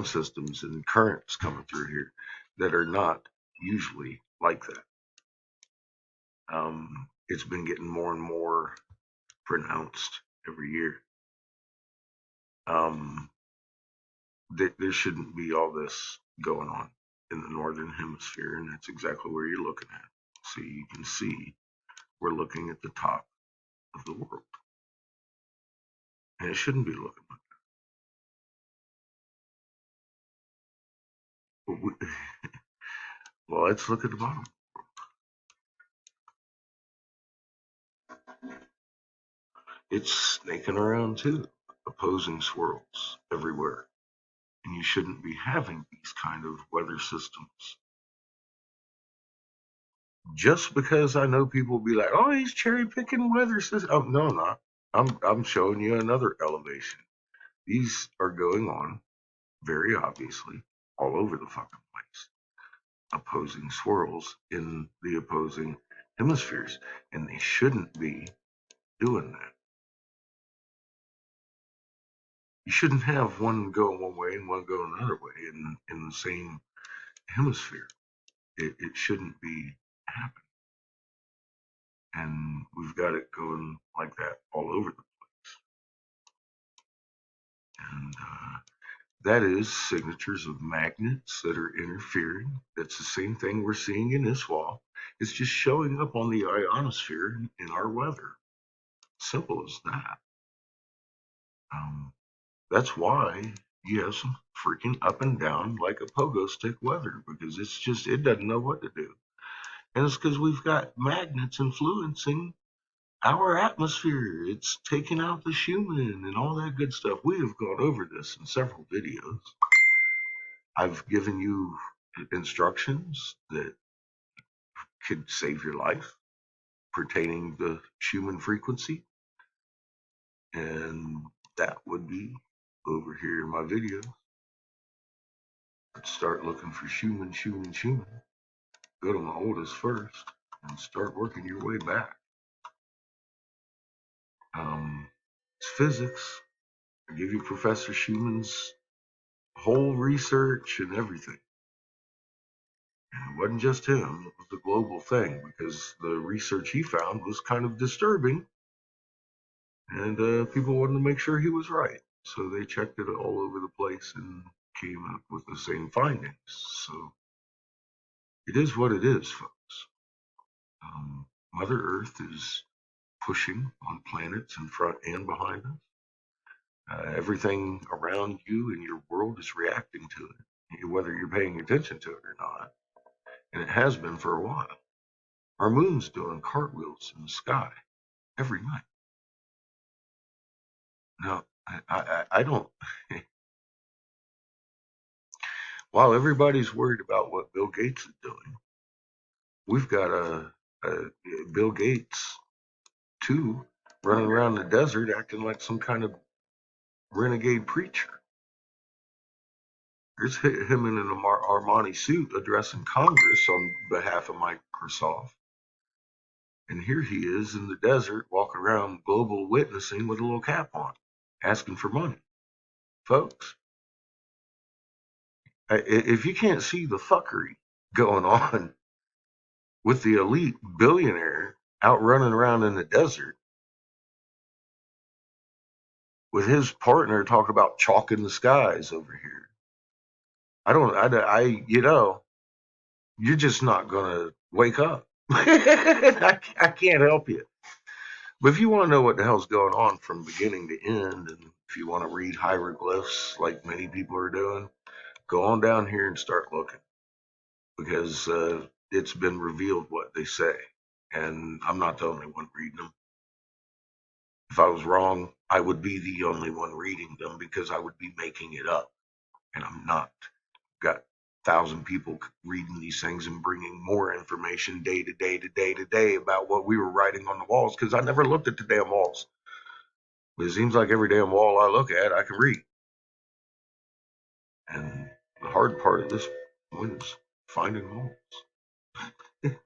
storm systems and currents coming through here that are not usually like that. It's been getting more and more pronounced every year. There shouldn't be all this going on in the northern hemisphere, and that's exactly where you're looking at. So you can see we're looking at the top of the world, and it shouldn't be looking like that. Well, let's look at the bottom. It's snaking around too, opposing swirls everywhere. And you shouldn't be having these kind of weather systems. Just because I know people be like, "Oh, he's cherry picking weather systems." Oh, no, I'm not. I'm showing you another elevation. These are going on very obviously all over the fucking place. Opposing swirls in the opposing hemispheres, and they shouldn't be doing that. You shouldn't have one go one way and one go another way in the same hemisphere. It shouldn't be happening. And we've got it going like that all over the place. And that is signatures of magnets that are interfering. That's the same thing we're seeing in this wall. It's just showing up on the ionosphere in our weather. Simple as that. That's why you have some freaking up and down like a pogo stick weather, because it's just, it doesn't know what to do. And it's because we've got magnets influencing our atmosphere. It's taking out the Schumann and all that good stuff. We have gone over this in several videos. I've given you instructions that could save your life pertaining to Schumann frequency. And that would be over here in my video. Let's start looking for Schumann. Go to my oldest first and start working your way back. It's physics. I give you Professor Schumann's whole research and everything. And it wasn't just him, it was a global thing, because the research he found was kind of disturbing, and people wanted to make sure he was right. So they checked it all over the place and came up with the same findings. So it is what it is, folks. Mother Earth is pushing on planets in front and behind us. Everything around you and your world is reacting to it, whether you're paying attention to it or not. And it has been for a while. Our moon's doing cartwheels in the sky every night. Now, I don't. While everybody's worried about what Bill Gates is doing, we've got a Bill Gates too running around the desert acting like some kind of renegade preacher. There's him in an Armani suit addressing Congress on behalf of Microsoft. And here he is in the desert walking around global witnessing with a little cap on, asking for money. Folks, if you can't see the fuckery going on with the elite billionaire out running around in the desert with his partner talking about chalk in the skies over here, you're just not going to wake up. I can't help you. But if you want to know what the hell's going on from beginning to end, and if you want to read hieroglyphs like many people are doing, go on down here and start looking, because it's been revealed what they say, and I'm not the only one reading them. If I was wrong, I would be the only one reading them, because I would be making it up, and I'm not. Got 1,000 people reading these things and bringing more information day to day about what we were writing on the walls, because I never looked at the damn walls. But it seems like every damn wall I look at, I can read. And the hard part of this was finding walls,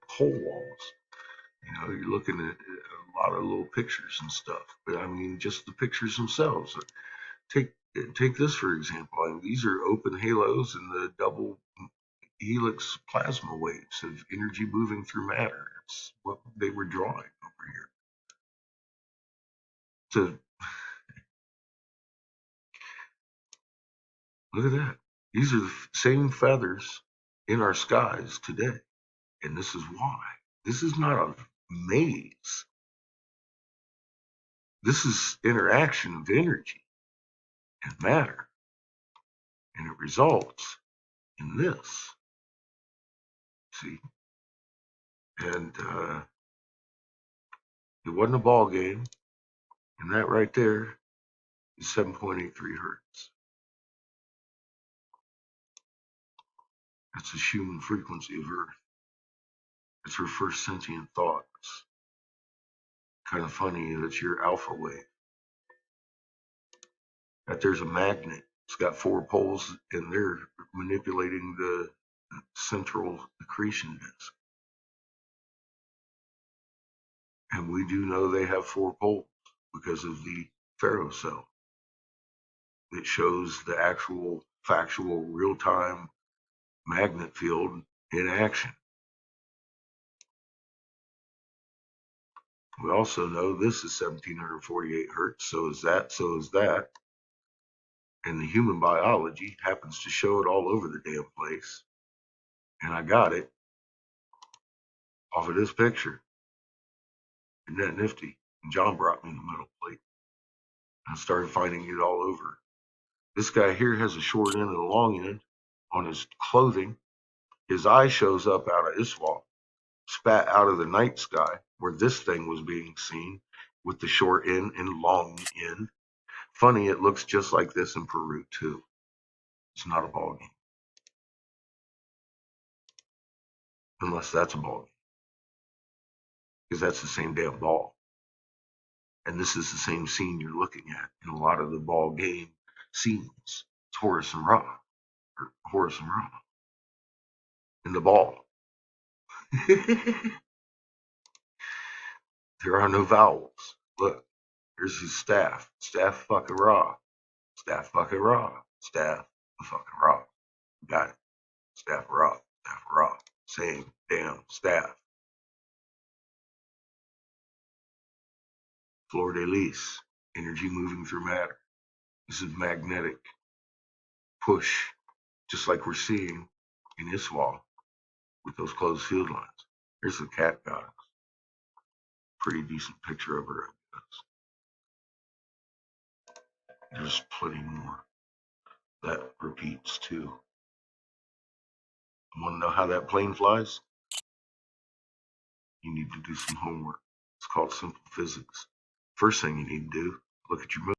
whole walls. You're looking at a lot of little pictures and stuff. But I mean, just the pictures themselves. Take Take this for example. I mean, these are open halos and the double helix plasma waves of energy moving through matter. It's what they were drawing over here. So look at that. These are the same feathers in our skies today. And this is why. This is not a maze. This is interaction of energy and matter. And it results in this. See? And it wasn't a ball game. And that right there is 7.83 hertz. That's the Schumann frequency of Earth. It's her first sentient thoughts. Kind of funny that your alpha wave. That there's a magnet. It's got 4 poles and they're manipulating the central accretion disk. And we do know they have 4 poles because of the ferrocell. It shows the actual, factual, real-time magnet field in action. We also know this is 1748 hertz, so is that, so is that. And the human biology happens to show it all over the damn place. And I got it off of this picture. Isn't that nifty? And John brought me the metal plate. I started finding it all over. This guy here has a short end and a long end on his clothing. His eye shows up out of Iswal, spat out of the night sky where this thing was being seen with the short end and long end. Funny, it looks just like this in Peru too. It's not a ball game. Unless that's a ball game. Because that's the same damn ball. And this is the same scene you're looking at in a lot of the ball game scenes. It's Horus and Ra. Or Horus and Ra. In the ball. There are no vowels. Look, here's his staff. Staff fucking Ra. Staff fucking Ra. Staff fucking Ra. Got it. Staff Ra. Staff Ra. Same damn staff. Fleur de lis. Energy moving through matter. This is magnetic push, just like we're seeing in Iswal with those closed field lines. Here's the cat goddess. Pretty decent picture of her, I guess. There's plenty more. That repeats too. Want to know how that plane flies? You need to do some homework. It's called simple physics. First thing you need to do, look at your